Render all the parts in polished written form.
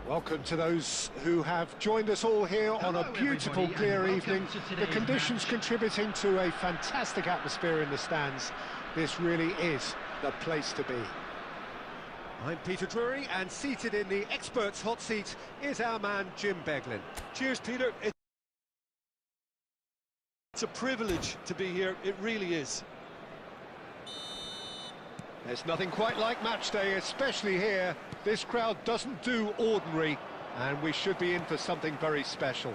Welcome to those who have joined us all here on a beautiful, clear evening. The conditions contributing to a fantastic atmosphere in the stands. This really is the place to be. I'm Peter Drury, and seated in the experts' hot seat is our man Jim Beglin. Cheers, Peter. It's a privilege to be here, it really is. There's nothing quite like match day, especially here. This crowd doesn't do ordinary, and we should be in for something very special.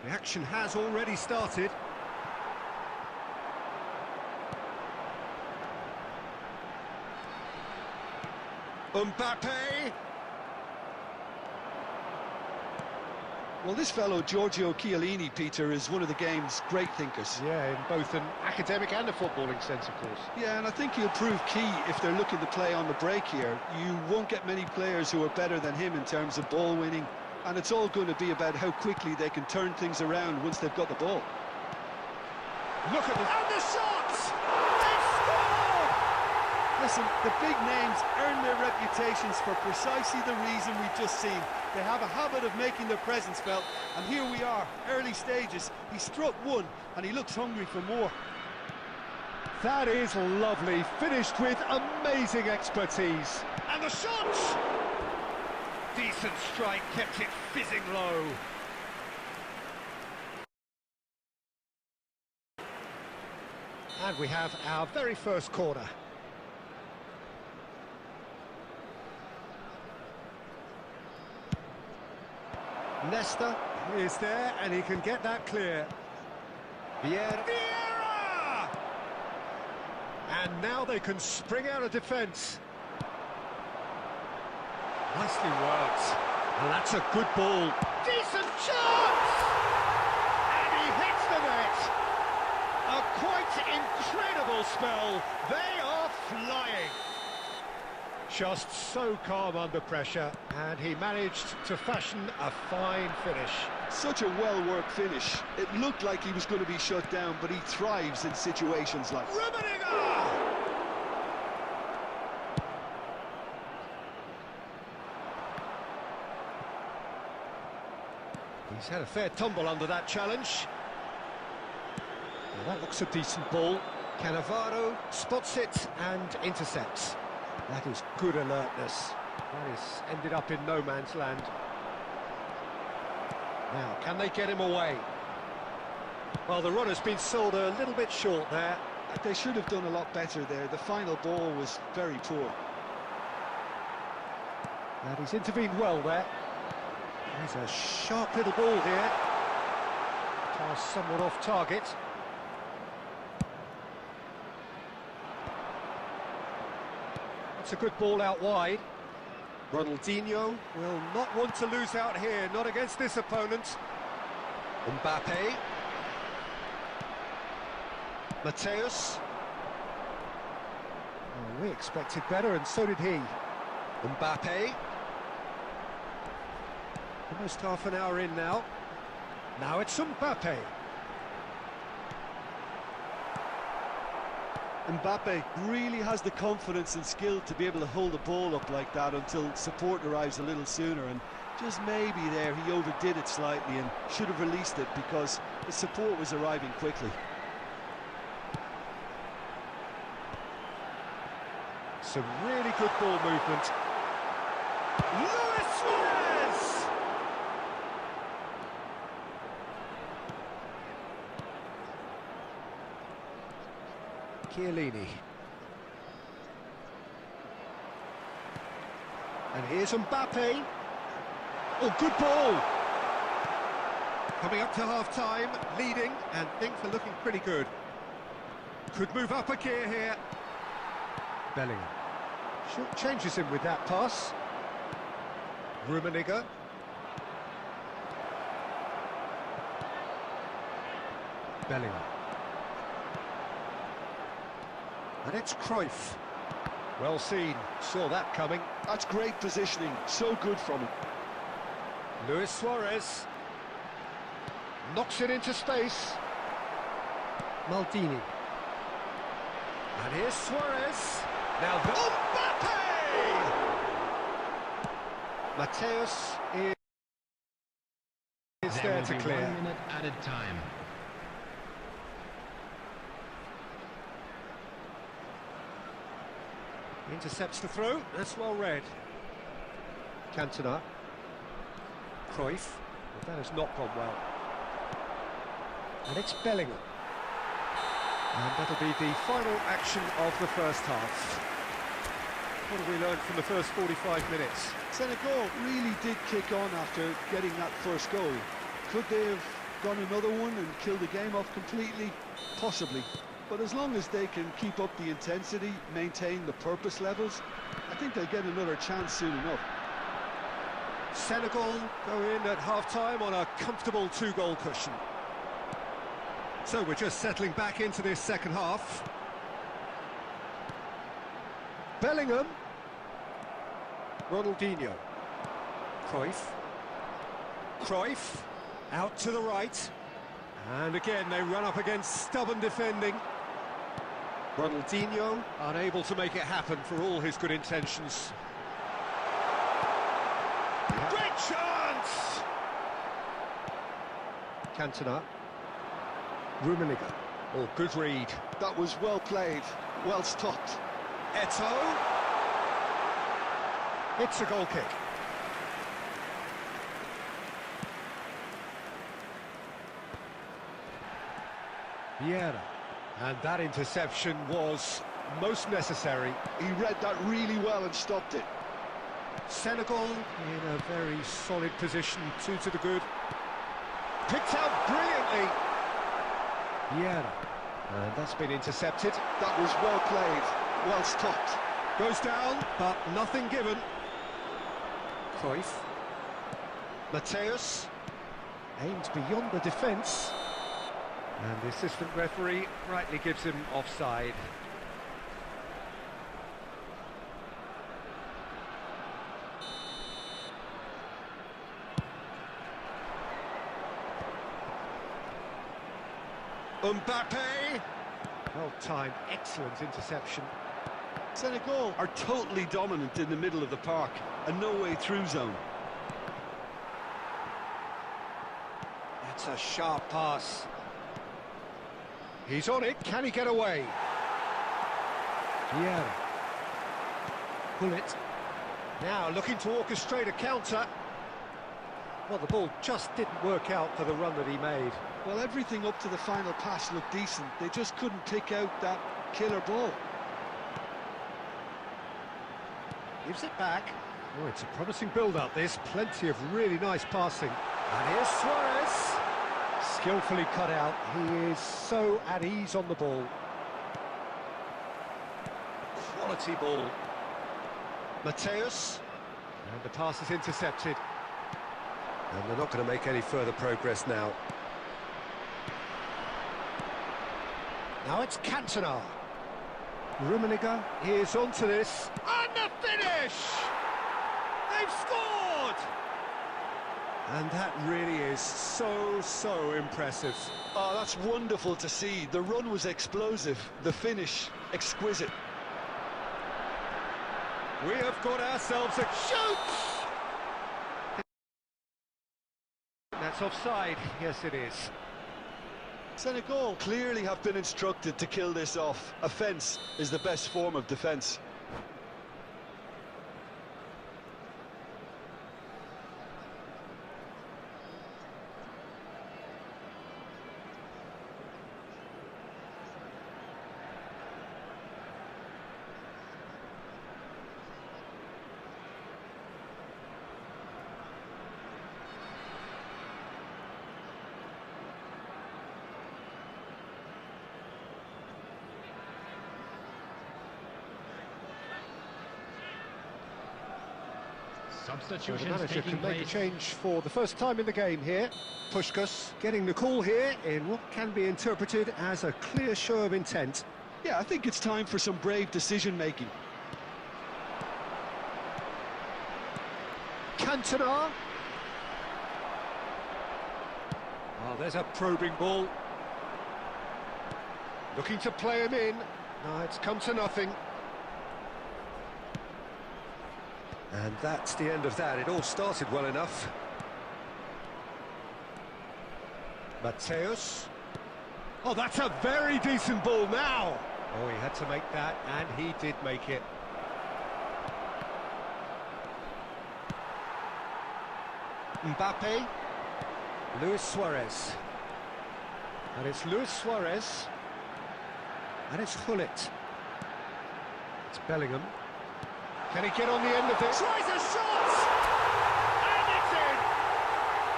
The action has already started. Mbappe! Well, this fellow, Giorgio Chiellini, Peter, is one of the game's great thinkers. Yeah, in both an academic and a footballing sense, of course. Yeah, and I think he'll prove key if they're looking to play on the break here. You won't get many players who are better than him in terms of ball winning, and it's all going to be about how quickly they can turn things around once they've got the ball. Look at the... And the shots! They've scored! Listen, the big names earn their reputations for precisely the reason we've just seen. They have a habit of making their presence felt, and here we are, early stages. He struck one, and he looks hungry for more. That is lovely, finished with amazing expertise. And the shot! Decent strike, kept it fizzing low. And we have our very first corner. Nesta is there, and he can get that clear. Vieira! And now they can spring out of defence. Nicely worked. And that's a good ball. Decent chance! And he hits the net. A quite incredible spell. They are flying. Just so calm under pressure, and he managed to fashion a fine finish. Such a well-worked finish. It looked like he was going to be shut down, but he thrives in situations like... Rummenigge! He's had a fair tumble under that challenge. Well, that looks a decent ball. Cannavaro spots it and intercepts. That is good alertness. That is ended up in no man's land. Now, can they get him away? Well, the run has been sold a little bit short there. They should have done a lot better there. The final ball was very poor. And he's intervened well there. There's a sharp little ball here. Pass somewhat off target. It's a good ball out wide. Ronaldinho will not want to lose out here, not against this opponent. Mbappe. Mateus. Oh, we expected better, and so did he. Mbappe. Almost half an hour in now. Now it's Mbappe. Mbappe really has the confidence and skill to be able to hold the ball up like that until support arrives a little sooner, and just maybe there he overdid it slightly and should have released it because the support was arriving quickly. Some really good ball movement. Luis Suarez! Chiellini. And here's Mbappe. Oh, good ball! Coming up to half-time, leading, and things are looking pretty good. Could move up a gear here. Bellingham. Short changes him with that pass. Rummenigge. Bellingham. And it's Cruyff. Well seen, saw that coming. That's great positioning, so good from him. Luis Suarez. Knocks it into space. Maldini. And here's Suarez. Now Mbappe! Mateus is There there will to be clear. 1 minute added time. Intercepts the throw, that's well read. Cantona. Cruyff. Well, that has not gone well. And it's Bellingham. And that'll be the final action of the first half. What have we learned from the first 45 minutes? Senegal really did kick on after getting that first goal. Could they have gone another one and killed the game off completely? Possibly. But as long as they can keep up the intensity, maintain the purpose levels, I think they'll get another chance soon enough. Senegal go in at half-time on a comfortable 2-goal cushion. So we're just settling back into this second half. Bellingham. Ronaldinho. Cruyff. Out to the right. And again, they run up against stubborn defending. Ronaldinho unable to make it happen for all his good intentions. Great chance! Cantona. Rummenigge. Oh, good read. That was well played, well stopped. Eto'o. It's a goal kick. Vieira. And that interception was most necessary. He read that really well and stopped it. Senegal in a very solid position, 2 to the good. Picked out brilliantly. Vieira. And that's been intercepted. That was well played, well stopped. Goes down, but nothing given. Cruyff. Mateus. Aimed beyond the defence. And the assistant referee rightly gives him offside. Mbappe. Well-timed, excellent interception. Senegal are totally dominant in the middle of the park, a no-way-through zone. That's a sharp pass. He's on it, can he get away? Vieira. Bullet. Now looking to orchestrate a counter. Well, the ball just didn't work out for the run that he made. Well, everything up to the final pass looked decent. They just couldn't pick out that killer ball. Gives it back. Oh, it's a promising build-up, this. Plenty of really nice passing. And here's Suarez. Skillfully cut out. He is so at ease on the ball. Quality ball. Mateus. And the pass is intercepted. And they're not going to make any further progress now. Now it's Cantona. Rummenigge is onto this. And the finish! They've scored! And that really is so impressive. Oh, that's wonderful to see. The run was explosive, the finish exquisite. We have got ourselves a shoot! That's offside. Yes, it is. Senegal clearly have been instructed to kill this off. Offence is the best form of defence. Well, the Substitutions manager taking can make a place. change for the first time in the game here. Puskás getting the call here in what can be interpreted as a clear show of intent. Yeah, I think it's time for some brave decision-making. Cantona. Oh, there's a probing ball. Looking to play him in. No, it's come to nothing. And that's the end of that. It all started well enough. Mateus. Oh, that's a very decent ball now. Oh, he had to make that, and he did make it. Mbappe. Luis Suarez. And it's Luis Suarez. And it's Gullit. It's Bellingham. Can he get on the end of this? Tries a shot! And it's in!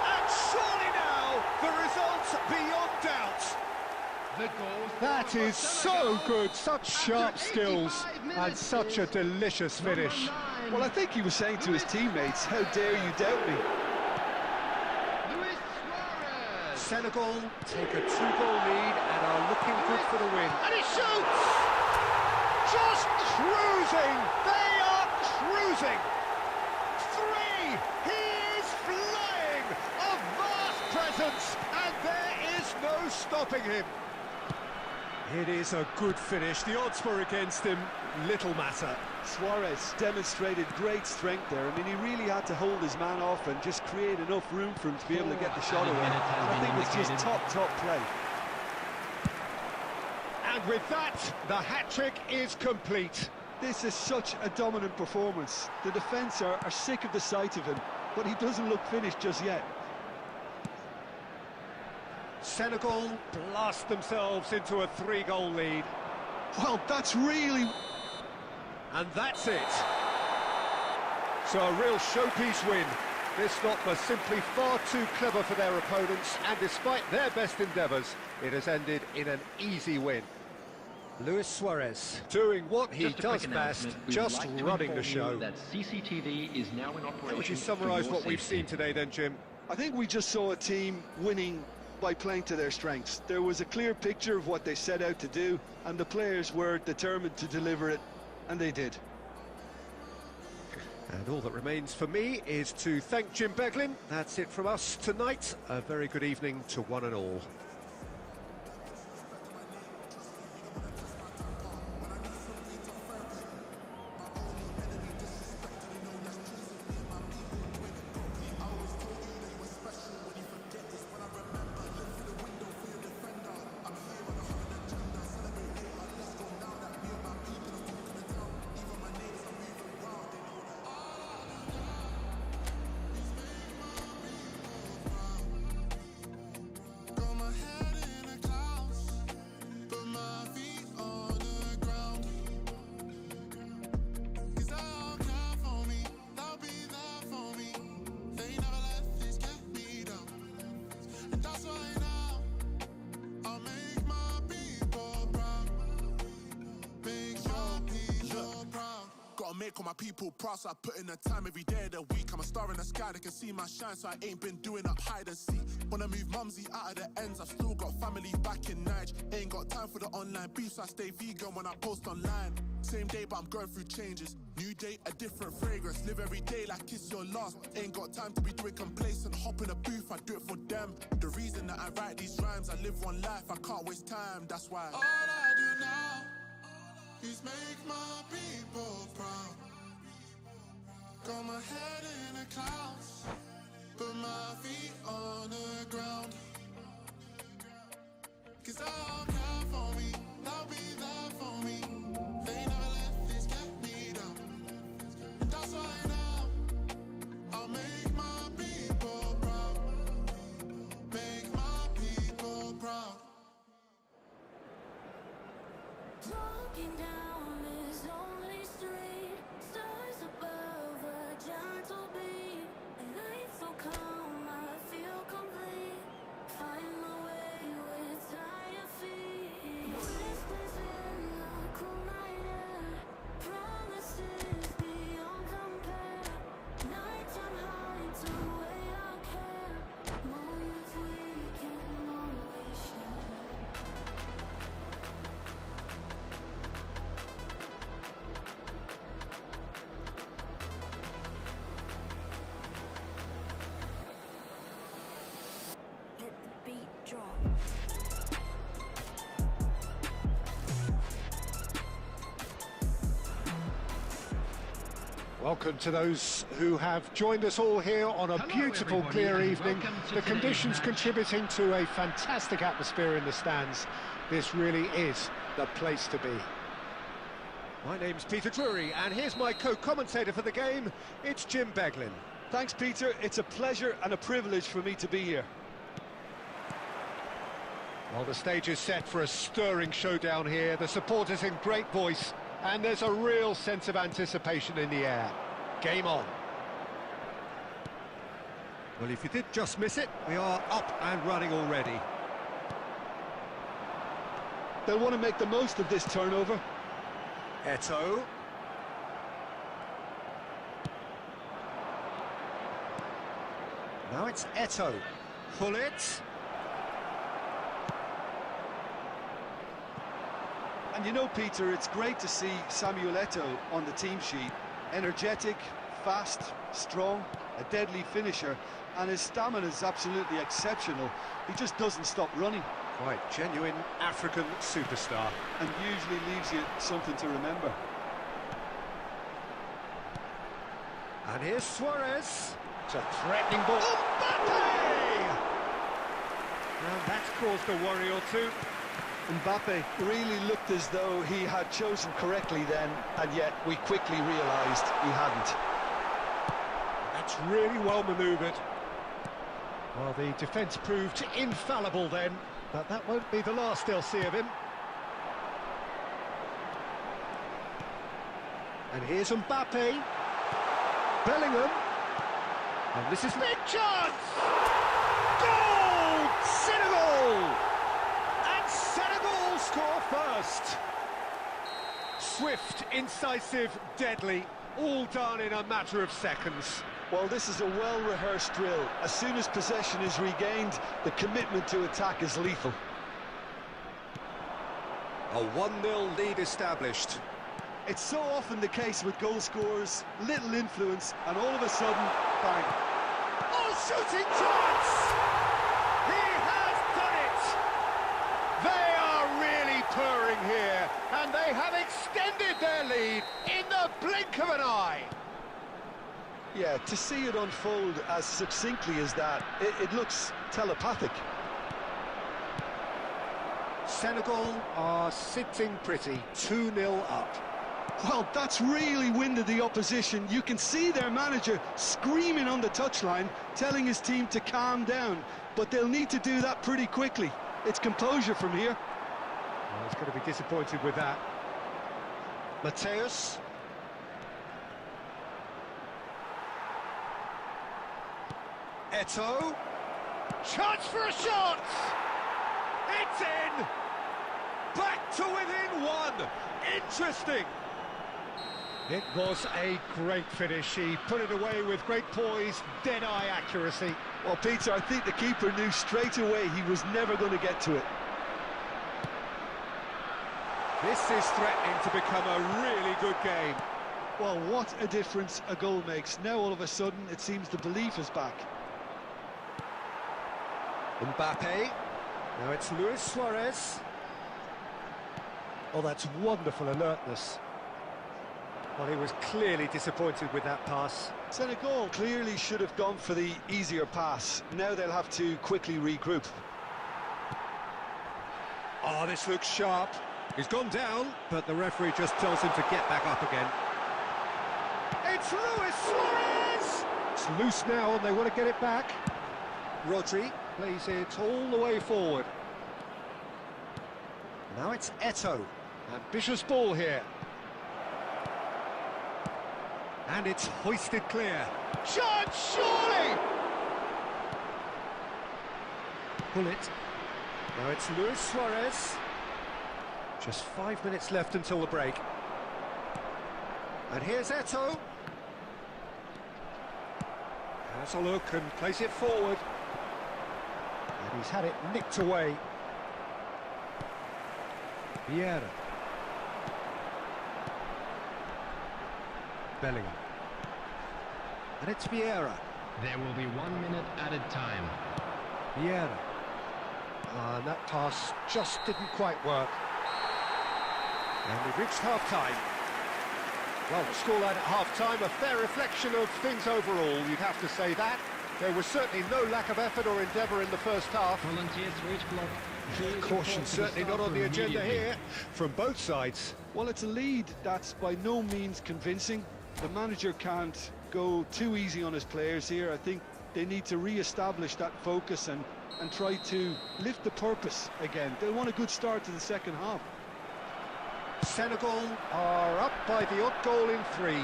And surely now, the result's beyond doubt. That is so good, such sharp skills, and such a delicious finish. Well, I think he was saying to his teammates, how dare you doubt me? Senegal take a 2-goal lead and are looking good for the win. And he shoots! Just cruising! They are cruising! 3! He is flying! A vast presence, and there is no stopping him. It is a good finish. The odds were against him. Little matter. Suarez demonstrated great strength there. I mean, he really had to hold his man off and just create enough room for him to be able to get the shot away. I think it's just top play. And with that, the hat-trick is complete. This is such a dominant performance. The defence are sick of the sight of him, but he doesn't look finished just yet. Senegal blast themselves into a 3-goal lead. Well, that's really... And that's it. So a real showpiece win. This lot was simply far too clever for their opponents, and despite their best endeavours, it has ended in an easy win. Luis Suarez doing what he does best, just running the show. That CCTV is now in operation. Would you summarise what we've seen today then, Jim? I think we just saw a team winning by playing to their strengths. There was a clear picture of what they set out to do, and the players were determined to deliver it, and they did. And all that remains for me is to thank Jim Beglin. That's it from us tonight. A very good evening to one and all. Make all my people proud, so I put in the time every day of the week. I'm a star in the sky, they can see my shine, so I ain't been doing up hide and seek. When I move mumsy out of the ends, I've still got family back in Nige. Ain't got time for the online beef, so I stay vegan when I post online. Same day, but I'm going through changes. New day, a different fragrance. Live every day like it's your last. Ain't got time to be doing complacent. Hop in a booth, I do it for them. The reason that I write these rhymes, I live one life, I can't waste time, that's why. All I do now is make my people proud. Got my head in the clouds, put my feet on the ground. Cause I'll care for me, they'll be there for me. They never let this get me down. And that's why now I'll make my people proud. Make my people proud. Walking down this lonely street, stars above a gentle beat, a night so calm I feel complete. Find my way with tired feet. Whispers in the cool night air, promises beyond compare. Nighttime hides away our care, moments we can always share. Welcome to those who have joined us all here on a beautiful, everybody, clear and evening. welcome to The today's conditions match. contributing to a fantastic atmosphere in the stands. This really is the place to be. My name's Peter Drury, and here's my co-commentator for the game. It's Jim Beglin. Thanks, Peter. It's a pleasure and a privilege for me to be here. Well, the stage is set for a stirring showdown here. The supporters in great voice, and there's a real sense of anticipation in the air. Game on. Well, if you did just miss it, we are up and running already. They'll want to make the most of this turnover. Eto'o. Now it's Eto'o. Pull it. And you know, Peter, it's great to see Samuel Eto'o on the team sheet. Energetic, fast, strong, a deadly finisher, and his stamina is absolutely exceptional. He just doesn't stop running. Quite genuine African superstar. And usually leaves you something to remember. And here's Suarez. It's a threatening ball. Mbappe! And that's caused a worry or two. Mbappe really looked as though he had chosen correctly then, and yet we quickly realised he hadn't. That's really well manoeuvred. Well, the defence proved infallible then, but that won't be the last they'll see of him. And here's Mbappe. Bellingham. And this is big chance! Goal! Senegal! And Senegal score first. Swift, incisive, deadly, all done in a matter of seconds. Well, this is a well-rehearsed drill. As soon as possession is regained, the commitment to attack is lethal. A 1-0 lead established. It's so often the case with goal scorers, little influence, and all of a sudden, bang. Oh, shooting chance! He has done it! They are really purring here, and they have extended their lead in the blink of an eye. Yeah, to see it unfold as succinctly as that, it looks telepathic. Senegal are sitting pretty, 2-0 up. Well, that's really winded the opposition. You can see their manager screaming on the touchline, telling his team to calm down, but they'll need to do that pretty quickly. It's composure from here. Well, he's going to be disappointed with that. Mateus. Eto'o. Chance for a shot! It's in! Back to within one! Interesting! It was a great finish. He put it away with great poise, dead-eye accuracy. Well, Peter, I think the keeper knew straight away he was never going to get to it. This is threatening to become a really good game. Well, what a difference a goal makes. Now, all of a sudden, it seems the belief is back. Mbappe. Now it's Luis Suarez. Oh, that's wonderful alertness. Well, he was clearly disappointed with that pass. Senegal clearly should have gone for the easier pass. Now they'll have to quickly regroup. Oh, this looks sharp. He's gone down, but the referee just tells him to get back up again. It's Luis Suarez! It's loose now, and they want to get it back. Rodri plays it all the way forward. Now it's Eto'o. Ambitious ball here. And it's hoisted clear. Chance, surely! Pull it. Now it's Luis Suarez. Just 5 minutes left until the break. And here's Eto'o. Has a look and plays it forward. And he's had it nicked away. Vieira. Bellingham. And it's Vieira. There will be 1 minute added time. Vieira. And that pass just didn't quite work. And we've reached half-time. Well, scoreline at half-time, a fair reflection of things overall, you'd have to say that. There was certainly no lack of effort or endeavour in the first half. Volunteers for each block. Caution certainly not on the agenda here, from both sides. Well, it's a lead that's by no means convincing. The manager can't go too easy on his players here. I think they need to re-establish that focus and try to lift the purpose again. They want a good start to the second half. Senegal are up by the odd goal in 3,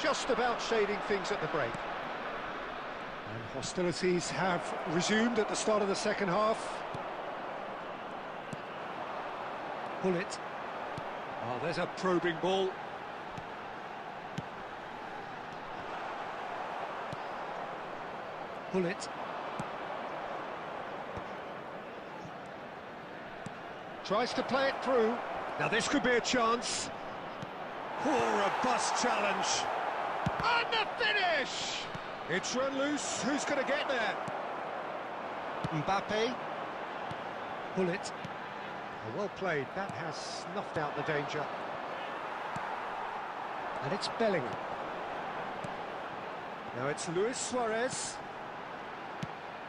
just about shading things at the break. And hostilities have resumed at the start of the second half. Pull it. Oh, there's a probing ball. Pull it. Tries to play it through. Now this could be a chance. Oh, robust challenge. And the finish! It's run loose. Who's going to get there? Mbappe. Pull it. Oh, well played. That has snuffed out the danger. And it's Bellingham. Now it's Luis Suarez.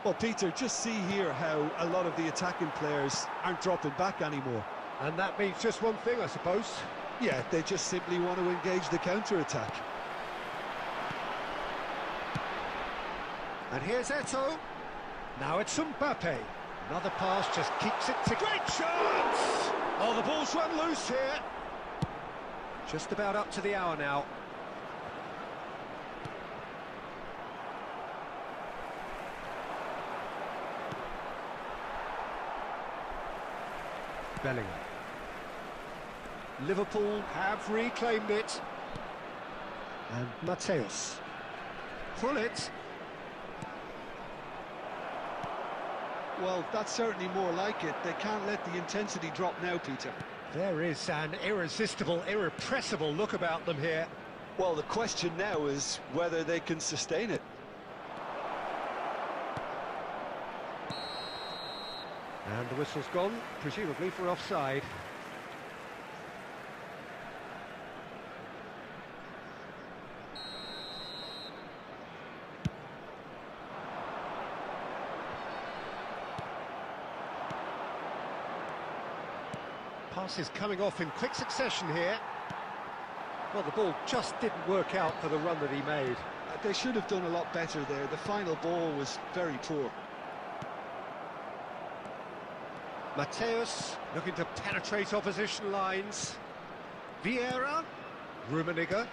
Well, Peter, just see here how a lot of the attacking players aren't dropping back anymore. And that means just one thing, I suppose. Yeah, they just simply want to engage the counter-attack. And here's Eto'o. Now it's Mbappe. Another pass just keeps it to... Great chance! Oh, the ball's run loose here. Just about up to the hour now. Bellingham. Liverpool have reclaimed it. And Mateus. Pull it. Well, that's certainly more like it. They can't let the intensity drop now, Peter. There is an irresistible, irrepressible look about them here. Well, the question now is whether they can sustain it. And the whistle's gone, presumably for offside. Passes coming off in quick succession here. Well, the ball just didn't work out for the run that he made. They should have done a lot better there. The final ball was very poor. Mateus looking to penetrate opposition lines. Vieira. Rummenigge.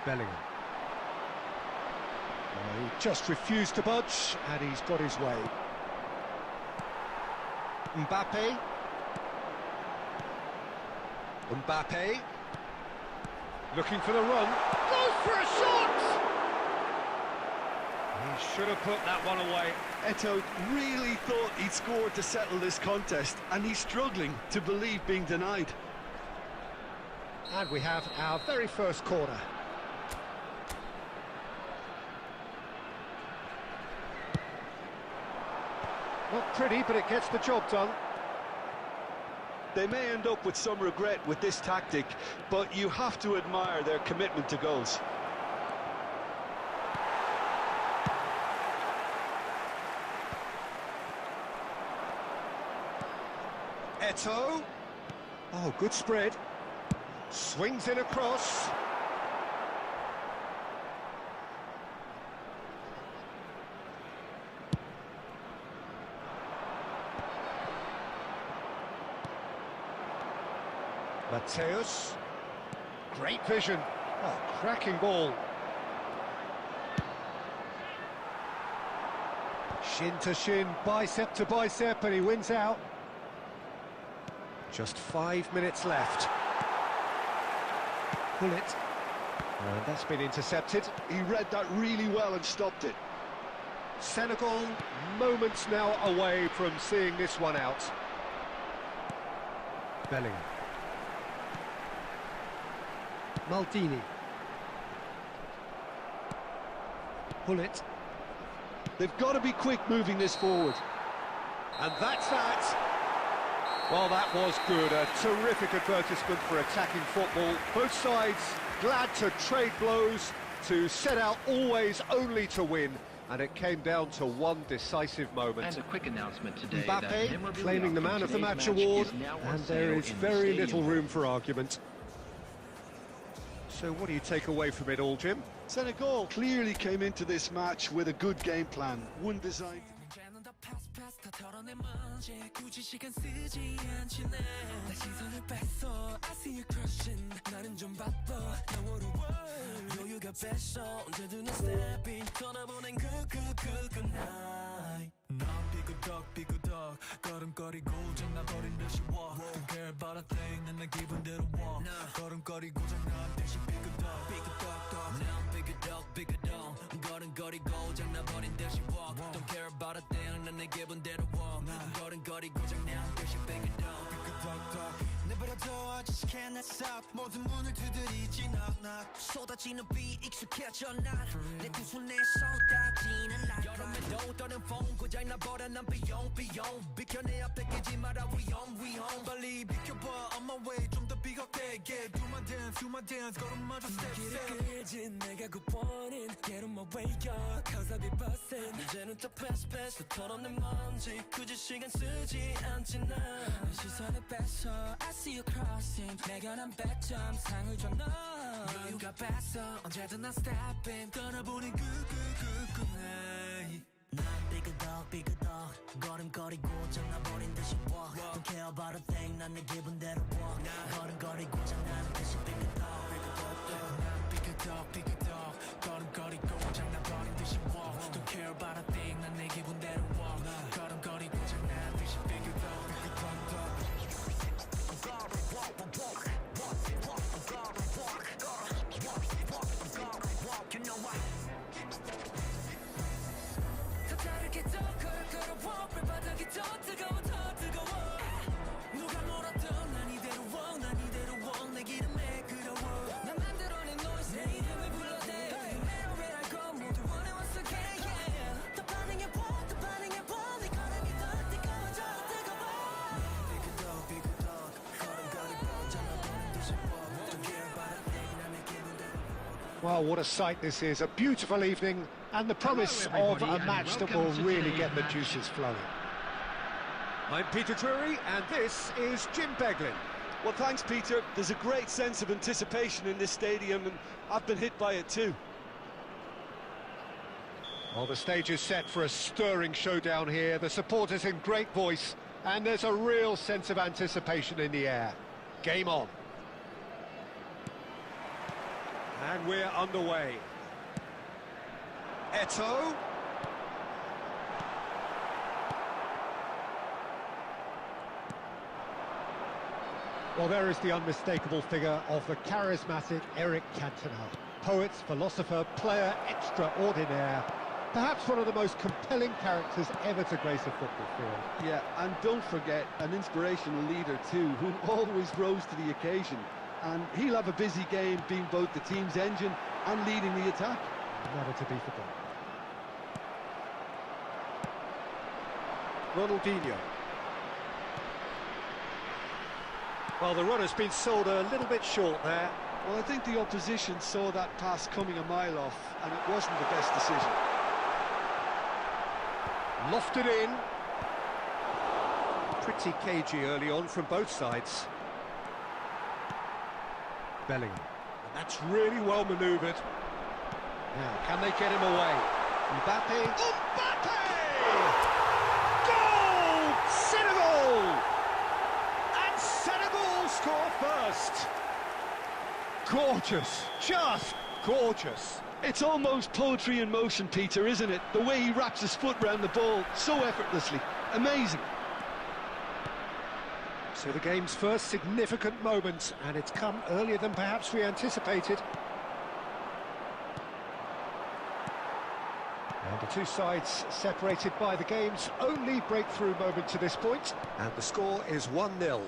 Bellingham. Oh, he just refused to budge, and he's got his way. Mbappe. Mbappe. Looking for the run. Goes for a shot! He should have put that one away. Eto'o really thought he'd scored to settle this contest, and he's struggling to believe being denied. And we have our very first corner. Not pretty, but it gets the job done. They may end up with some regret with this tactic, but you have to admire their commitment to goals. Eto'o. Oh, good spread. Swings in across. Mateus. Great vision. Oh, cracking ball. Shin to shin, bicep to bicep, and he wins out. Just 5 minutes left. Pull it. And that's been intercepted. He read that really well and stopped it. Senegal moments now away from seeing this one out. Bellingham. Maldini. Pull it. They've got to be quick moving this forward. And that's that. Well, that was good. A terrific advertisement for attacking football. Both sides glad to trade blows, to set out always only to win. And it came down to one decisive moment. And a quick announcement today. Mbappe claiming the Man of the Match award, and there is very little room for argument. So what do you take away from it all, Jim? Senegal clearly came into this match with a good game plan, one designed. 삐그덕 걸음걸이고 장나버린 듯이 walk Don't care about a thing 난 내 기분대로 walk 걸음걸이고 장난 듯이 삐그덕 난 삐그덕 걸음걸이고 장나버린 듯이 walk Don't care about a thing 난 내 기분대로 walk 걸음걸이고 장난 듯이 삐그덕 내버려둬 아저씨 can't stop 모든 문을 두드리지 knock 쏟아지는 비 익숙해져 난내 두 손에 쏟아지는 light 여름에도 떠는 폰 고장나버려 난 비용 비켜 내 앞에 끼지 마라 위험 빨리 비켜봐 on my way 좀 더 비겁되게 Do my dance 걸음마저 step 길을 끌진 내가 굿보인 Get on my way up cause I be bustin' 이제는 또 pass 털어내 먼지 굳이 시간 쓰지 않지 난 시선을 뺏어 I see you crossing 내가 난 100점 상을 줘 너 여유가 뺐어 언제든 난 stepping 떠나보는 굿굿굿굿 난 삐그덕 걸음걸이고 장나버린 듯이 walk Don't care about a thing 난 내 기분대로 walk 걸음걸이고 장난 듯이 삐그덕 난 삐그덕 걸음걸이고 장나버린 듯이 walk Don't care about a thing 난 내 기분대로 walk 걸음걸이고 장난 듯이 삐그덕 You know what? 다르게 더 걸걸어워 발바닥이 더 뜨거워 누가 뭐라던 난 이대로 내 기름에 끌어워 난 만들어낸 noise 내 이름을 불러대 Where I go 모두 원해 once again yeah 더 반응해봐 네 걸음이 더 뜨거워져 삐그덕 걸음걸이고 장나버린 듯이 walk Don't care about a thing 난 내 기분대로 Well, what a sight this is. A beautiful evening and the promise of a match that will really get the juices flowing. I'm Peter Drury and this is Jim Beglin. Well, thanks, Peter. There's a great sense of anticipation in this stadium, and I've been hit by it too. Well, the stage is set for a stirring showdown here. The supporters in great voice, and there's a real sense of anticipation in the air. Game on. And we're underway. Eto'o. Well, there is the unmistakable figure of the charismatic Eric Cantona. Poet, philosopher, player extraordinaire. Perhaps one of the most compelling characters ever to grace a football field. Yeah, and don't forget, an inspirational leader too, who always rose to the occasion. And he'll have a busy game being both the team's engine and leading the attack. Never to be forgotten. Ronaldinho. Well, the run has been sold a little bit short there. Well, I think the opposition saw that pass coming a mile off, and it wasn't the best decision. Lofted in. Pretty cagey early on from both sides. Bellingham. And that's really well manoeuvred. Now, can they get him away? Mbappe. Mbappe! Goal! Senegal! And Senegal score first. Gorgeous. Just gorgeous. It's almost poetry in motion, Peter, isn't it? The way he wraps his foot round the ball so effortlessly. Amazing. So the game's first significant moment, and it's come earlier than perhaps we anticipated. And the two sides separated by the game's only breakthrough moment to this point, and the score is 1-0.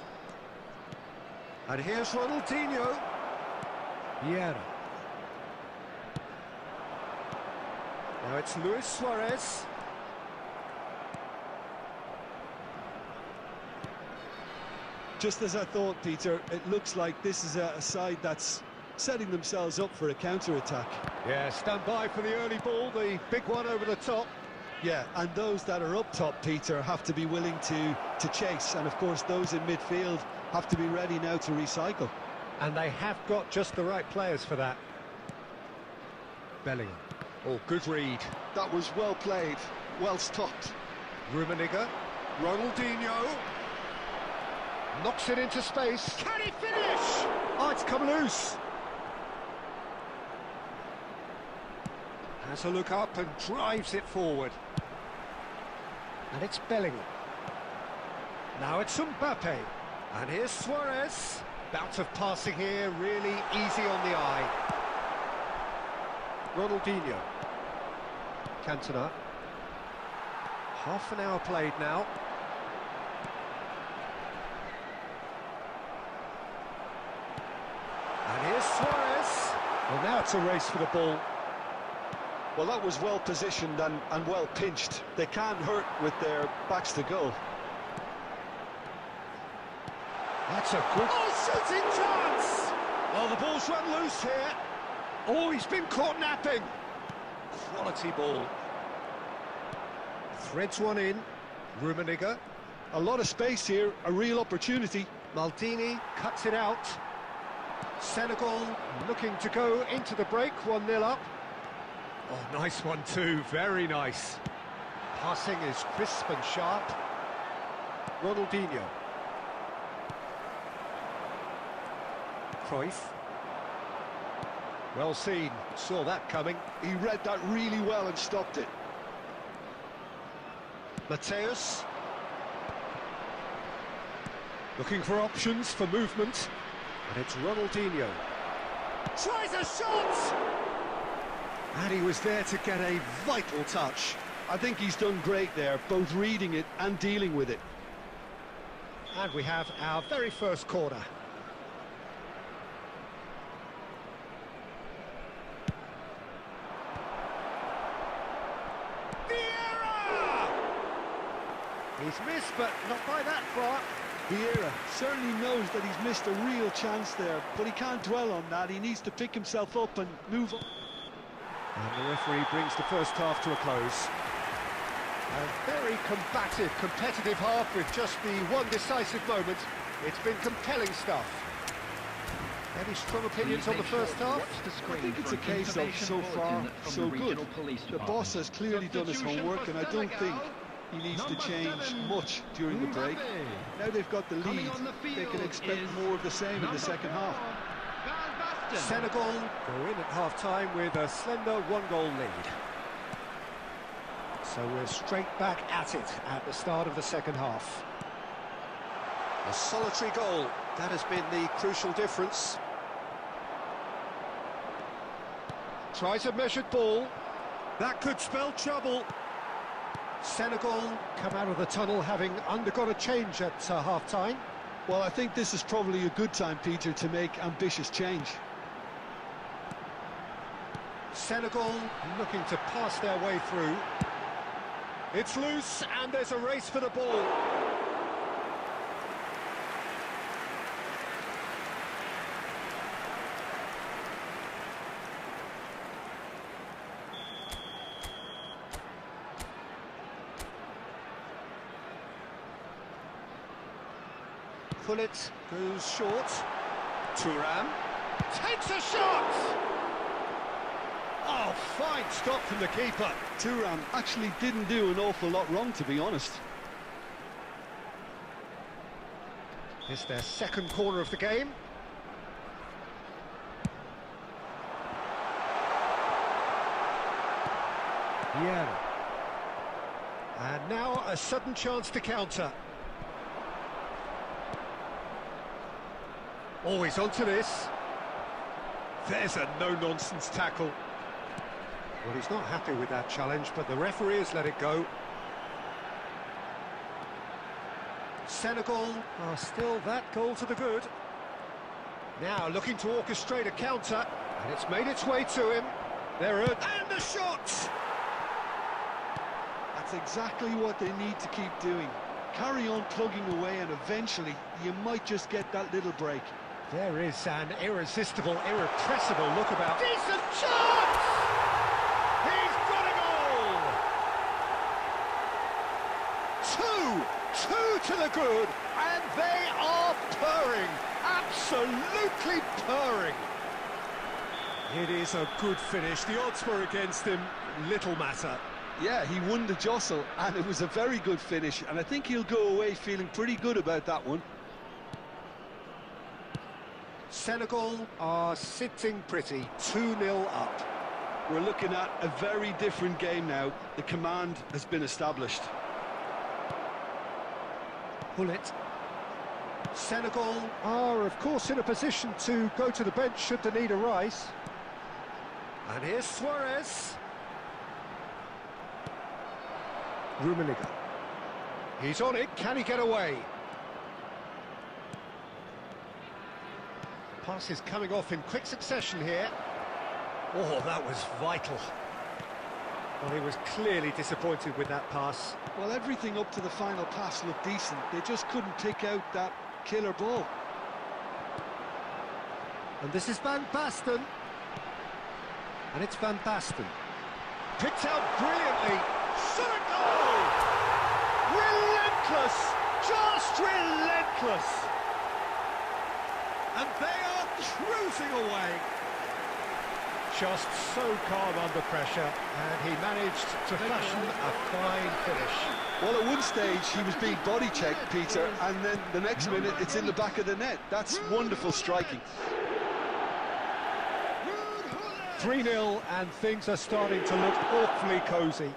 And here's Ronaldinho. Vieira. Now it's Luis Suarez. Just as I thought, Peter, it looks like this is a side that's setting themselves up for a counter-attack. Yeah, stand by for the early ball, the big one over the top. Yeah, and those that are up top, Peter, have to be willing to chase, and of course those in midfield have to be ready now to recycle. And they have got just the right players for that. Bellingham. Oh, good read. That was well played, well stopped. Rummenigge. Ronaldinho. Knocks it into space. Can he finish? Oh, it's come loose. Has a look up and drives it forward. And it's Bellingham. Now it's Mbappe. And here's Suarez. Bout of passing here, really easy on the eye. Ronaldinho. Cantona. Half an hour played now. And here's Suarez. Well, now it's a race for the ball. Well, that was well positioned and well pinched. They can't hurt with their backs to goal. That's a good... Oh, shooting chance! Oh, the ball's run loose here. Oh, he's been caught napping. Quality ball. Threads one in. Rummenigge. A lot of space here, a real opportunity. Maldini cuts it out. Senegal looking to go into the break, 1-0 up. Oh, nice one too, very nice. Passing is crisp and sharp. Ronaldinho. Cruyff. Well seen, saw that coming. He read that really well and stopped it. Mateus. Looking for options for movement. And it's Ronaldinho. Tries a shot! And he was there to get a vital touch. I think he's done great there, both reading it and dealing with it. And we have our very first corner. He's missed, but not by that far. Vieira certainly knows that he's missed a real chance there, but he can't dwell on that. He needs to pick himself up and move on. And the referee brings the first half to a close. A very combative, competitive half with just the one decisive moment. It's been compelling stuff. Any strong opinions on the first half? I think it's a case of so far, so good. The boss has clearly done his homework, and I don't think he needs to change much during the break. Now they've got the lead, they can expect more of the same in the second half. Senegal go in at half-time with a slender one-goal lead. So we're straight back at it at the start of the second half. A solitary goal, that has been the crucial difference. Tries a measured ball. That could spell trouble. Senegal come out of the tunnel having undergone a change at half-time. Well, I think this is probably a good time, Peter, to make ambitious change. Senegal looking to pass their way through. It's loose and there's a race for the ball. Pullet goes short. Thuram takes a shot! Oh, fine stop from the keeper. Thuram actually didn't do an awful lot wrong, to be honest. It's their second corner of the game. Yeah. And now a sudden chance to counter. Always onto this. There's a no-nonsense tackle. Well, he's not happy with that challenge, but the referee has let it go. Senegal are still that goal to the good. Now looking to orchestrate a counter, and it's made its way to him. There and the shot! That's exactly what they need to keep doing. Carry on plugging away and eventually you might just get that little break. There is an irresistible, irrepressible look about. Decent chance! He's got a goal! Two to the good, and they are purring, absolutely purring. It is a good finish. The odds were against him, little matter. Yeah, he won the jostle and it was a very good finish, and I think he'll go away feeling pretty good about that one. Senegal are sitting pretty, 2-0 up. We're looking at a very different game now. The command has been established. Pull it. Senegal are, of course, in a position to go to the bench should the need arise. And here's Suarez. Rummenigge. He's on it. Can he get away? Pass is coming off in quick succession here. Oh, that was vital. Well, he was clearly disappointed with that pass. Well, everything up to the final pass looked decent. They just couldn't pick out that killer ball. And this is Van Basten. And it's Van Basten. Picked out brilliantly. Shot a goal! Relentless! Just relentless! And they are cruising away. Just so calm under pressure, and he managed to fashion a fine finish. Well, at one stage he was being body checked, Peter, and then the next minute it's in the back of the net. That's wonderful striking. 3-0, and things are starting to look awfully cosy.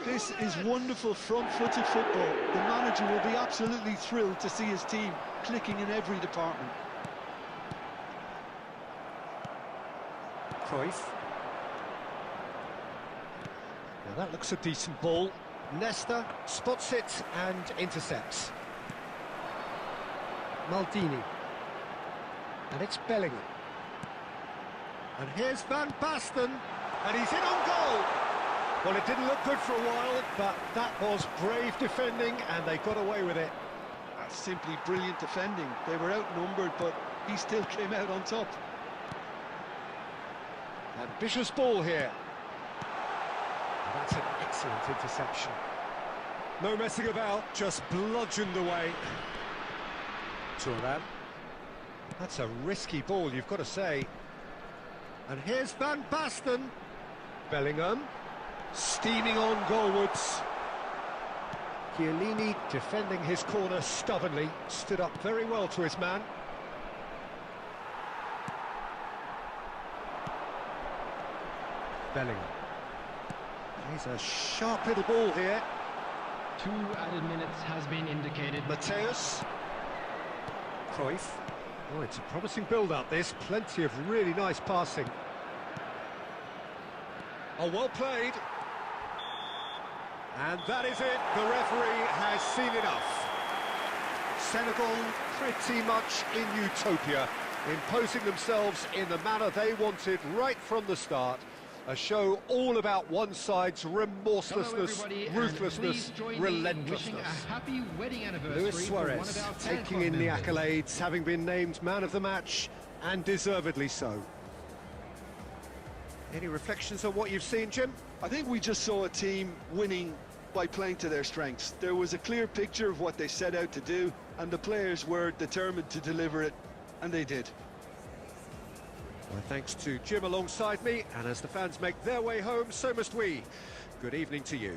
This is wonderful front-footed football. The manager will be absolutely thrilled to see his team clicking in every department. Cruyff. Now that looks a decent ball. Nesta spots it and intercepts. Maldini. And it's Bellingham. And here's Van Basten, and he's in on goal. Well, it didn't look good for a while, but that was brave defending, and they got away with it. That's simply brilliant defending. They were outnumbered, but he still came out on top. Ambitious ball here. And that's an excellent interception. No messing about, just bludgeoned away. Thuram. That's a risky ball, you've got to say. And here's Van Basten. Bellingham. Steaming on goalwards. Chiellini defending his corner stubbornly. Stood up very well to his man. Bellingham. He's a sharp little ball here. 2 added minutes has been indicated. Mateus. Cruyff. Oh, it's a promising build-up, this. Plenty of really nice passing. Oh, well played. And that is it. The referee has seen enough. Senegal pretty much in utopia, imposing themselves in the manner they wanted right from the start. A show all about one side's remorselessness, ruthlessness, relentlessness. A happy wedding anniversary. Luis Suarez taking in the accolades, having been named man of the match, and deservedly so. Any reflections on what you've seen, Jim? I think we just saw a team winning by playing to their strengths. There was a clear picture of what they set out to do, and the players were determined to deliver it, and they did. Well, thanks to Jim alongside me, and as the fans make their way home, so must we. Good evening to you.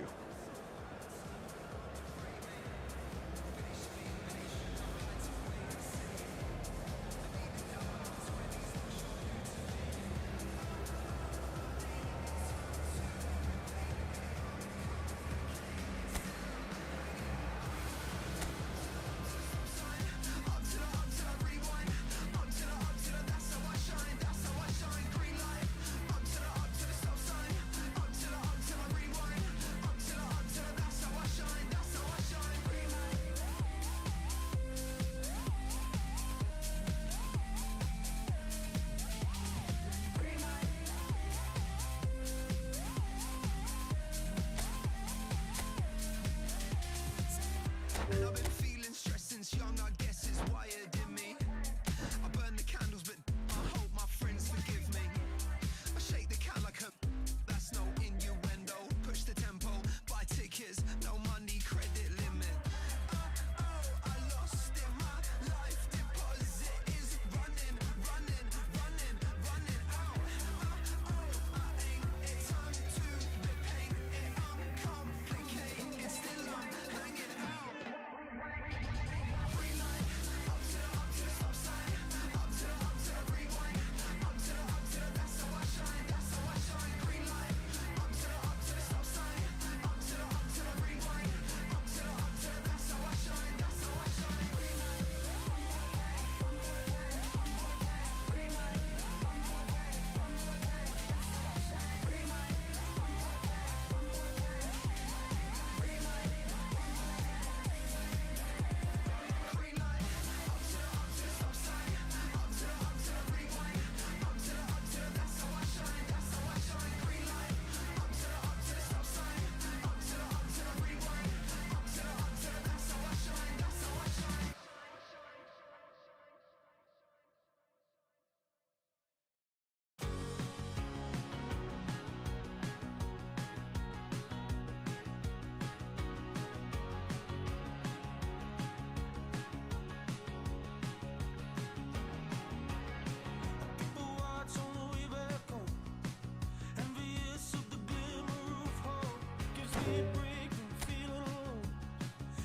can't break from feeling alone.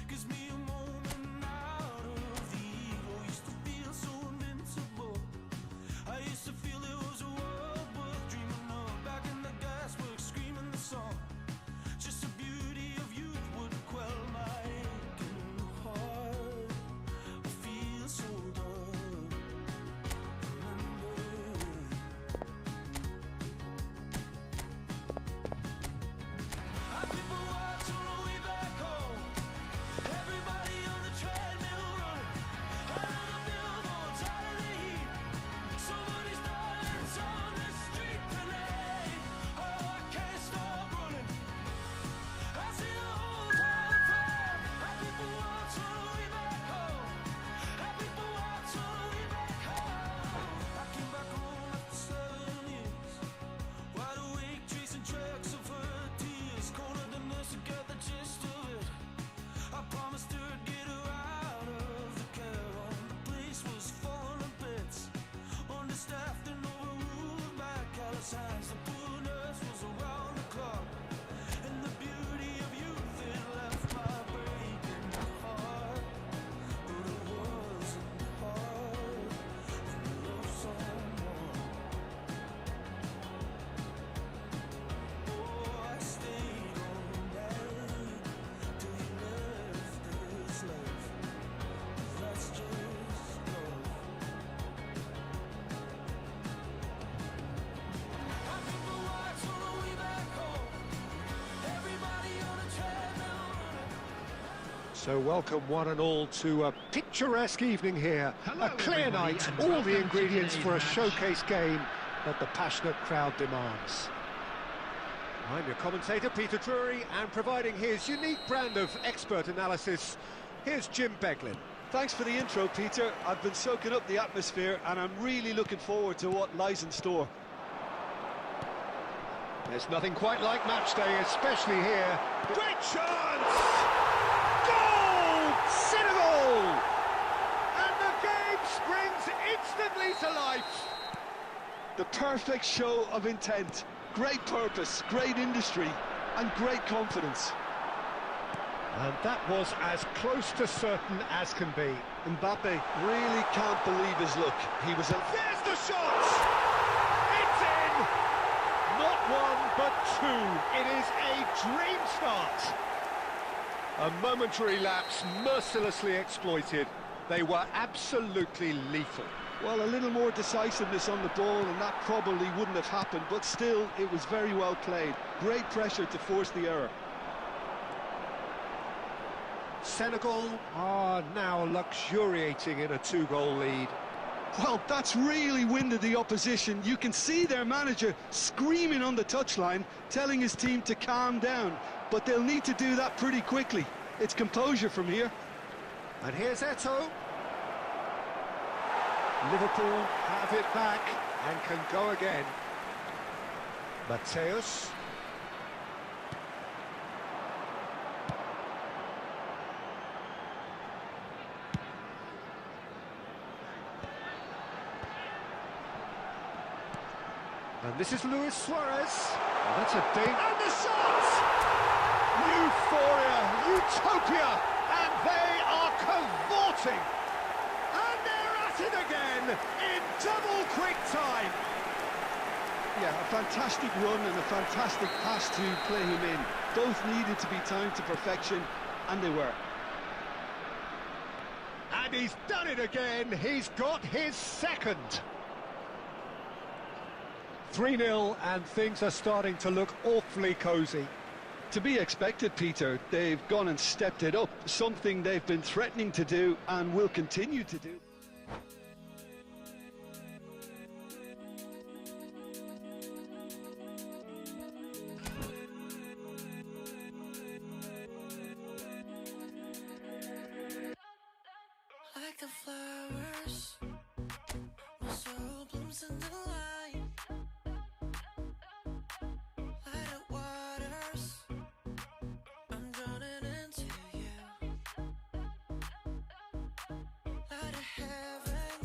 Gives me a moment out of the evil. Used to feel so invincible. I used to feel it was a world worth dreaming of. Back in the gasworks, screaming the song. Just the beauty of youth would quell my aching heart. I feel so done. Our people watch on the way back home. Everybody on the treadmill running. Under the billboards, out of the heat. Somebody's dying on the street tonight. Oh, I can't stop running. I see the whole world fall. Our people watch on the way back home. Our people watch on the way back home. I came back home after 7 years. Wide awake, chasing tracks of her tears. Cornered the nurse to get the gist of it. I promised her I'd get her out of the care home. The place was falling to bits. Understaffed and overruled by callous hands. The poor nurse was around the clock. And the beauty of youth, it left my breaking heart. But it wasn't hard when you love someone. Oh, I stayed all night till you left this life. That's just love. Our people watch on the way back home. Everybody on a treadmill running. So welcome one and all to a picturesque evening here. Hello, A clear everybody, night, and all welcome the to ingredients today's for a match. showcase game that the passionate crowd demands. I'm your commentator, Peter Drury, and providing his unique brand of expert analysis, here's Jim Beglin. Thanks for the intro, Peter. I've been soaking up the atmosphere and I'm really looking forward to what lies in store. There's nothing quite like match day, especially here. Great chance! Goal! Senegal! And the game springs instantly to life. The perfect show of intent, great purpose, great industry and great confidence. And that was as close to certain as can be. Mbappe really can't believe his luck. He was a... There's the shot! It's in! Not one, but two. It is a dream start. A momentary lapse mercilessly exploited. They were absolutely lethal. Well, a little more decisiveness on the ball and that probably wouldn't have happened, but still, it was very well played. Great pressure to force the error. Senegal are now luxuriating in a two-goal lead. Well, that's really winded the opposition. You can see their manager screaming on the touchline, telling his team to calm down, but they'll need to do that pretty quickly. It's composure from here. And here's Eto'o. Liverpool have it back and can go again. Mateus. And this is Luis Suarez. Oh, that's a ding. And the shot! Euphoria, utopia, and they are cavorting. And they're at it again in double quick time. Yeah, a fantastic run and a fantastic pass to play him in. Both needed to be timed to perfection, and they were. And he's done it again. He's got his second. 3-0, and things are starting to look awfully cosy. To be expected, Peter. They've gone and stepped it up, something they've been threatening to do and will continue to do. Like the flowers, my soul blooms in the light. Light of waters, I'm drowning into you. Light of heaven,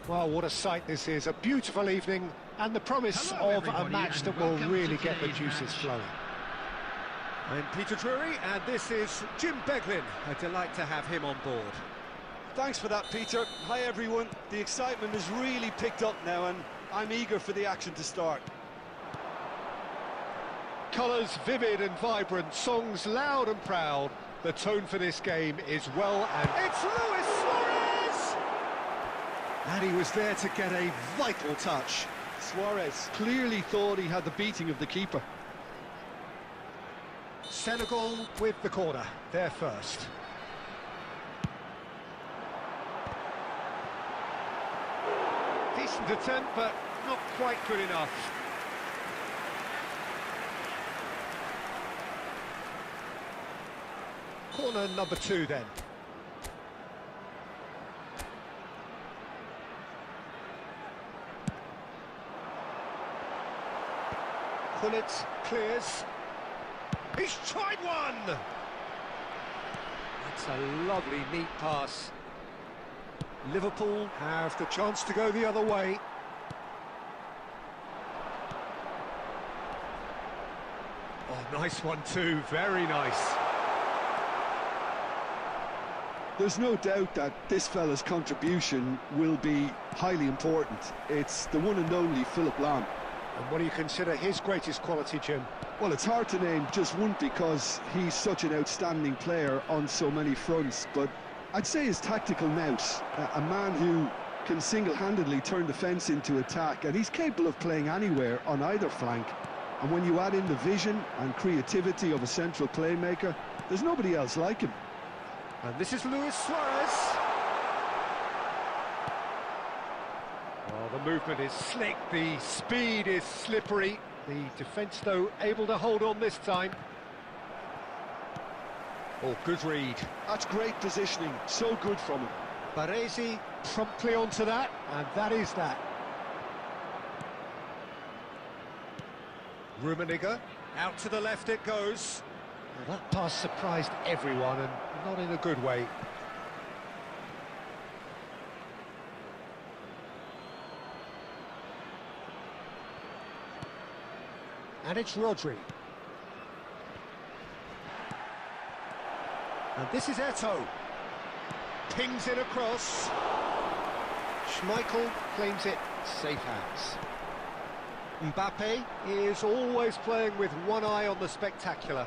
Well, what a sight this is. A beautiful evening and the promise Hello, of a everybody, match and that will welcome really to get the today's juices match. flowing. I'm Peter Drury, and this is Jim Beglin. A delight to have him on board. Thanks for that, Peter. Hi, everyone. The excitement has really picked up now, and I'm eager for the action to start. Colours vivid and vibrant, songs loud and proud. The tone for this game is well and... It's Luis Suarez! And he was there to get a vital touch. Suarez clearly thought he had the beating of the keeper. Senegal with the corner, they're first. Decent attempt, but not quite good enough. Corner number 2 then. Pullet clears. He's tried one! That's a lovely, neat pass. Liverpool have the chance to go the other way. Oh, nice one too, very nice. There's no doubt that this fella's contribution will be highly important. It's the one and only Philip Lahm. And what do you consider his greatest quality, Jim? Well, it's hard to name just one because he's such an outstanding player on so many fronts, but I'd say his tactical nous, a man who can single-handedly turn defence into attack, and he's capable of playing anywhere on either flank. And when you add in the vision and creativity of a central playmaker, there's nobody else like him. And this is Luis Suarez. Oh, the movement is slick, the speed is slippery. The defence, though, able to hold on this time. Oh, good read. That's great positioning, so good from him. Baresi promptly onto that, and that is that. Rummenigge, out to the left it goes. Well, that pass surprised everyone, and not in a good way. And it's Rodri. And this is Eto'o. Pings it across. Schmeichel claims it safe hands. Mbappe is always playing with one eye on the spectacular.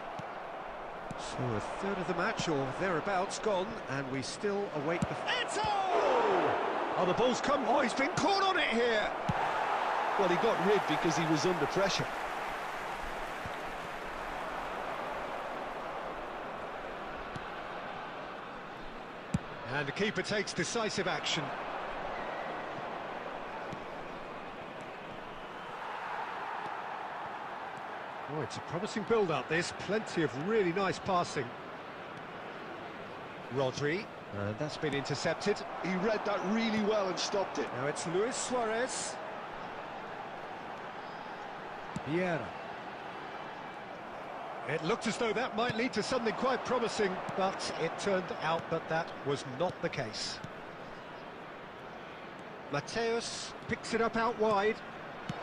So a third of the match, or thereabouts, gone, and we still await the... Eto'o! Oh, the ball's come... Oh, he's been caught on it here! Well, he got rid because he was under pressure. And the keeper takes decisive action. Oh, it's a promising build-up, this. Plenty of really nice passing. Rodri, and that's been intercepted. He read that really well and stopped it. Now it's Luis Suarez. Vieira. It looked as though that might lead to something quite promising, but it turned out that that was not the case. Mateus picks it up out wide.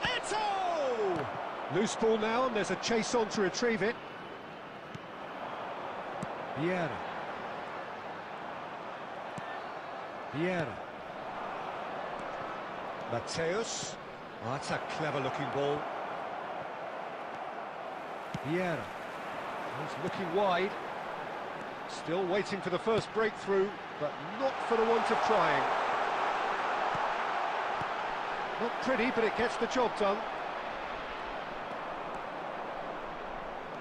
Eto'o! Loose ball now, and there's a chase on to retrieve it. Vieira. Vieira. Mateus. Oh, that's a clever-looking ball. Vieira. He's looking wide. Still waiting for the first breakthrough, but not for the want of trying. Not pretty, but it gets the job done.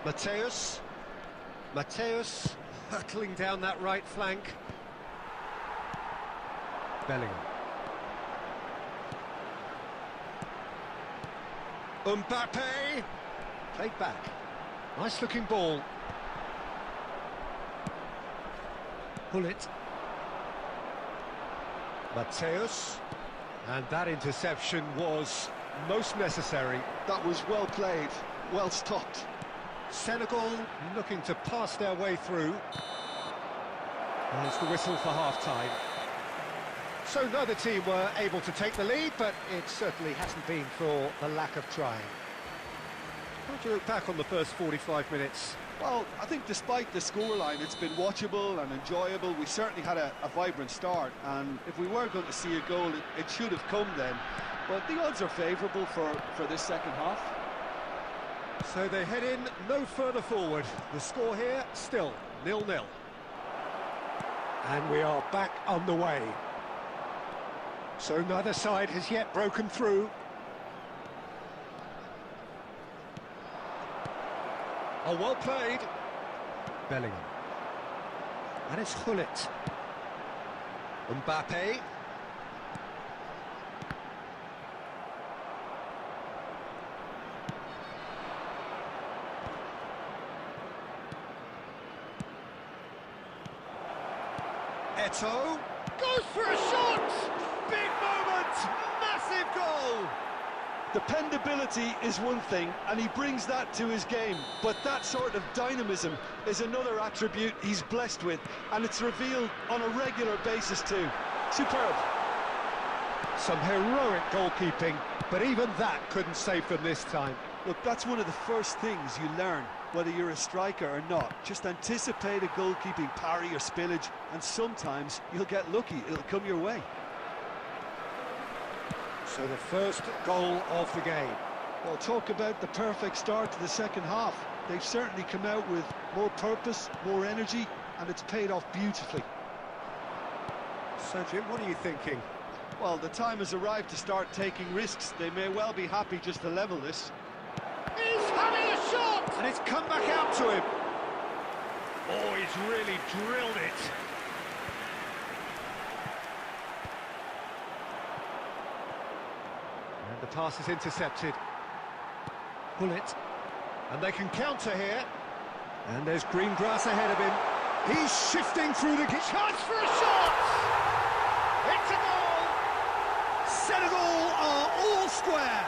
Mateus. Mateus hurtling down that right flank. Bellingham. Mbappe. Played back. Nice looking ball. Pull it. Mateus. And that interception was most necessary. That was well played, well stopped. Senegal looking to pass their way through. There's the whistle for half-time. So neither team were able to take the lead, but it certainly hasn't been for the lack of trying. How do you look back on the first 45 minutes? Well, I think despite the scoreline, it's been watchable and enjoyable. We certainly had a vibrant start, and if we were going to see a goal, it should have come then. But the odds are favourable for this second half. So they head in no further forward. The score here, still 0-0. And we are back underway. So neither side has yet broken through. Oh, well played. Bellingham. And it's Gullit. Mbappe. Eto'o goes for a shot! Big moment! Massive goal! Dependability is one thing, and he brings that to his game, but that sort of dynamism is another attribute he's blessed with, and it's revealed on a regular basis too. Superb. Some heroic goalkeeping, but even that couldn't save them this time. Look, that's one of the first things you learn, whether you're a striker or not. Just anticipate a goalkeeping parry or spillage, and sometimes you'll get lucky, it'll come your way. So the first goal of the game. Well, talk about the perfect start to the second half. They've certainly come out with more purpose, more energy, and it's paid off beautifully. So, Jim, what are you thinking? Well, the time has arrived to start taking risks. They may well be happy just to level this. He's having a shot! And it's come back out to him. Oh, he's really drilled it. And the pass is intercepted. Gullit. And they can counter here. And there's green grass ahead of him. He's shifting through the... Chance for a shot! It's a goal! Senegal are all square.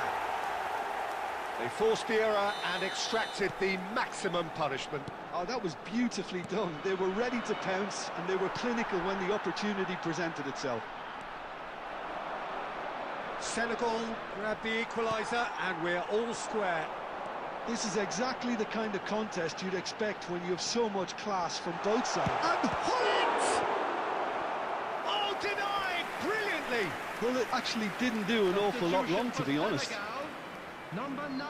They forced the error and extracted the maximum punishment. Oh, that was beautifully done. They were ready to pounce, and they were clinical when the opportunity presented itself. Senegal grab the equaliser, and we're all square. This is exactly the kind of contest you'd expect when you have so much class from both sides. And Gullit! Oh, denied brilliantly! Gullit actually didn't do an awful lot wrong, to be honest. Number 9.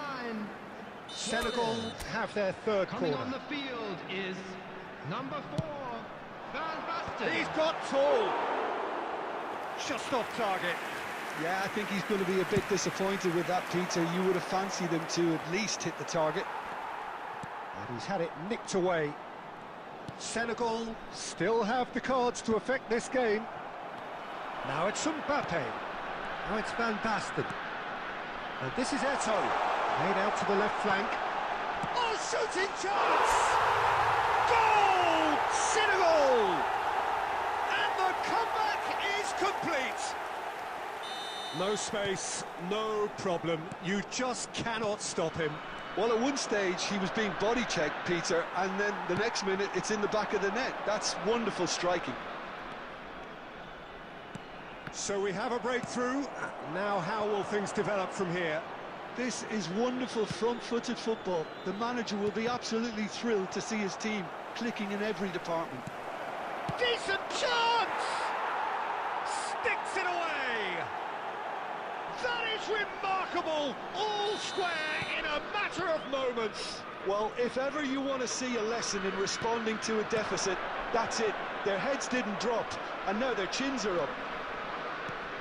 Senegal have their third Coming corner. on the field is number 4. Van Basten. He's got tall. Just off target. Yeah, I think he's going to be a bit disappointed with that, Peter. You would have fancied him to at least hit the target. And he's had it nicked away. Senegal still have the cards to affect this game. Now it's Mbappe. Now it's Van Basten. And this is Eto'o. Made out to the left flank. Oh, shooting chance! Goal! Senegal! And the comeback is complete. No space, no problem. You just cannot stop him. Well, at one stage, he was being body-checked, Peter, and then the next minute, it's in the back of the net. That's wonderful striking. So we have a breakthrough. Now how will things develop from here? This is wonderful front-footed football. The manager will be absolutely thrilled to see his team clicking in every department. Decent chance! Sticks it away! That is remarkable! All square in a matter of moments. Well, if ever you want to see a lesson in responding to a deficit, that's it. Their heads didn't drop, and now their chins are up.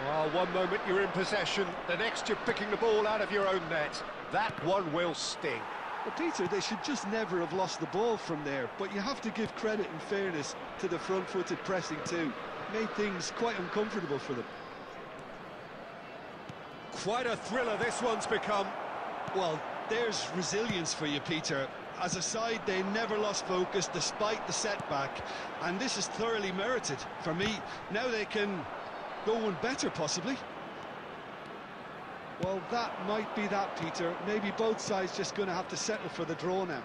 Well, one moment you're in possession, the next you're picking the ball out of your own net. That one will sting. Well, Peter, they should just never have lost the ball from there, but you have to give credit and fairness to the front-footed pressing too. Made things quite uncomfortable for them. Quite a thriller this one's become. Well, there's resilience for you, Peter. As a side, they never lost focus despite the setback, and this is thoroughly merited. For me, now they can go one better, possibly. Well, that might be that, Peter. Maybe both sides just going to have to settle for the draw now.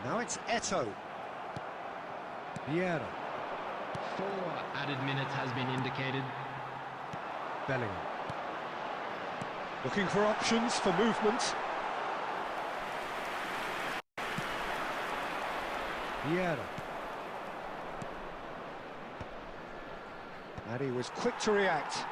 Now it's Eto. Vieira. 4 added minutes has been indicated. Bellingham. Looking for options for movement. Vieira. And he was quick to react.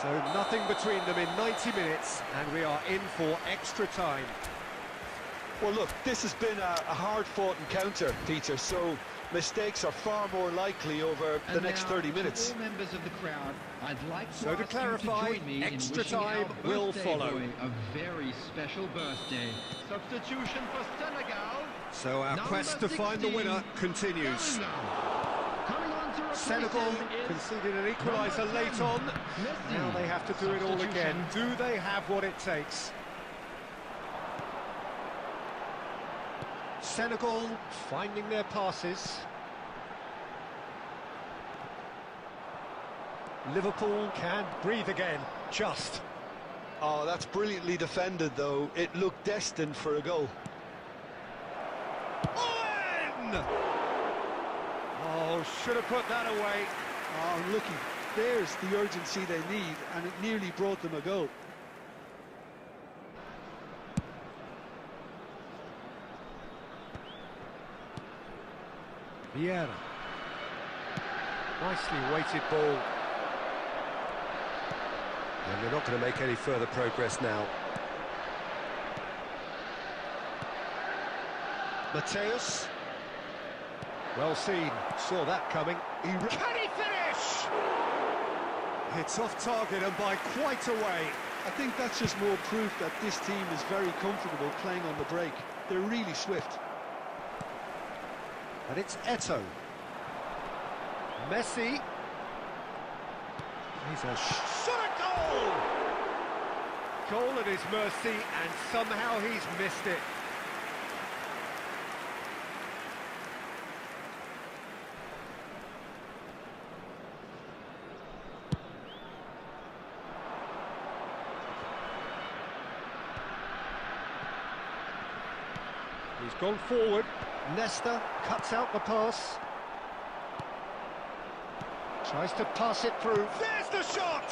So nothing between them in 90 minutes, and we are in for extra time. Well, look, this has been a hard-fought encounter, Peter, so mistakes are far more likely over the next 30 minutes. To all members of the crowd, I'd like to So to ask clarify, you to join me extra in wishing time our will birthday follow. boy a very special birthday. Substitution for Senegal. So our Number quest to find the 16, winner continues. Bellingham. Coming on to replace Senegal him is conceded an equaliser number late 10, on. Messi. Now they have to do it all again. Substitution. Do they have what it takes? Senegal finding their passes. Liverpool can breathe again, just. Oh, that's brilliantly defended, though. It looked destined for a goal. Owen! Oh, should have put that away. Oh, looky, there's the urgency they need, and it nearly brought them a goal. Vieira. Nicely weighted ball. And they're not going to make any further progress now. Mateus. Well seen. Saw that coming. Can he finish? It's off target and by quite a way. I think that's just more proof that this team is very comfortable playing on the break. They're really swift. And it's Eto. Messi. He's a shot at goal! Goal at his mercy, and somehow he's missed it. He's gone forward. Nesta cuts out the pass. Tries to pass it through. There's the shot!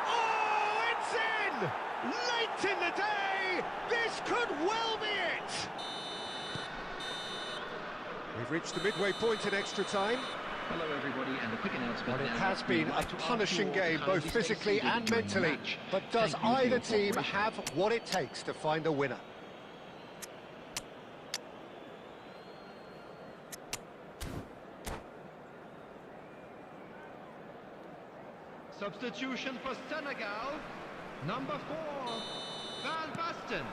Oh, it's in! Late in the day! This could well be it! We've reached the midway point in extra time. Hello everybody, and a quick announcement. But it now. has been We'd a like to ask punishing you all to game, kindly both stay physically seated and during the mentally. match. But does Thank you for either your team cooperation. have what it takes to find a winner? Substitution for Senegal. Number 4, Van Basten.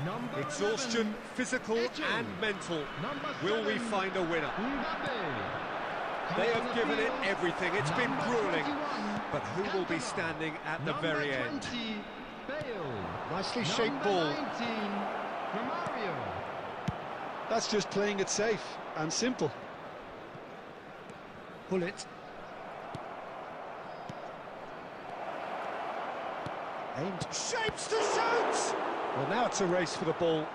Number Exhaustion, 11, physical Eto. and mental. Number Will we 7, find a winner? Mbappe. They Comes on have the given it field, everything. It's been number grueling. 21, But who will be Cantona. standing at the Number very end? 20, Bale. Nicely shaped Number ball. 19, Romario. That's just playing it safe and simple. Bullet. Aimed. Shapes to shoot! Well, now it's a race for the ball.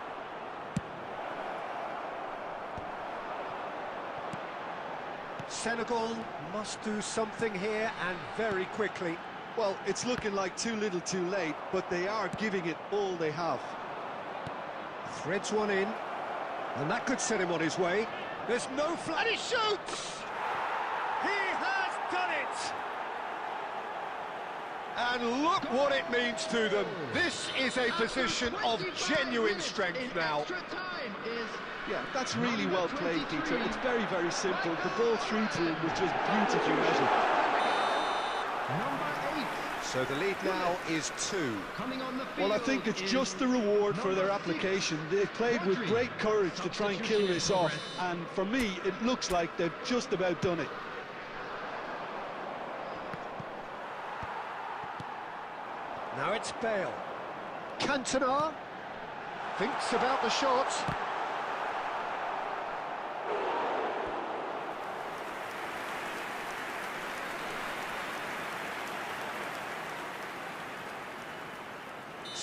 Senegal must do something here, and very quickly. Well, it's looking like too little too late, but they are giving it all they have. Threads one in, and that could set him on his way. There's no flat. He shoots! He has done it! And look what it means to them. This is a position of genuine strength now. Extra time is Yeah, that's really well played, Peter. It's very, very simple. The ball through to him was just beautifully measured. number 8. So the lead now is 2. Coming on the field. Well, I think it's is just the reward for their number 6, application. They've played with Rodri. great courage to try and kill this off, Substitution and for me, it looks like they've just about done it. Now it's Bale. Cantona thinks about the shot.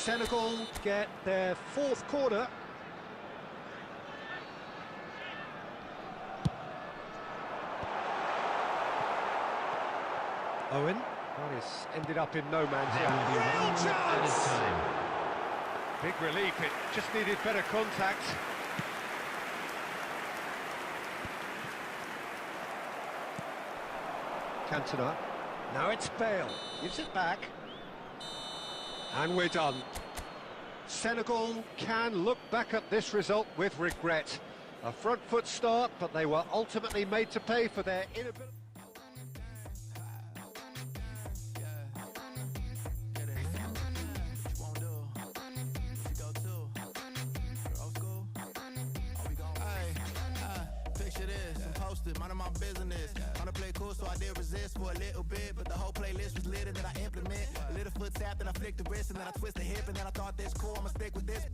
Senegal get their fourth corner. Owen, that is ended up in no man's There will be land. one minute added time. Big relief, it just needed better contact. Cantona. Now it's Bale. Gives it back. And we're done. Senegal can look back at this result with regret. A front foot start, but they were ultimately made to pay for their inability. Mind my business. Wanna play cool, so I did resist for a little bit, but the whole playlist was lit and then I implement. A little foot tap, then I flick the wrist, and then I twist the hip, and then I thought this cool, I'ma stick with this.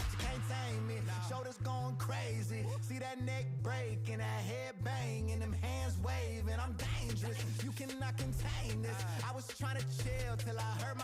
She can't tame me, shoulders going crazy. See that neck break and that head bang and them hands waving. I'm dangerous, you cannot contain this. I was trying to chill till I heard my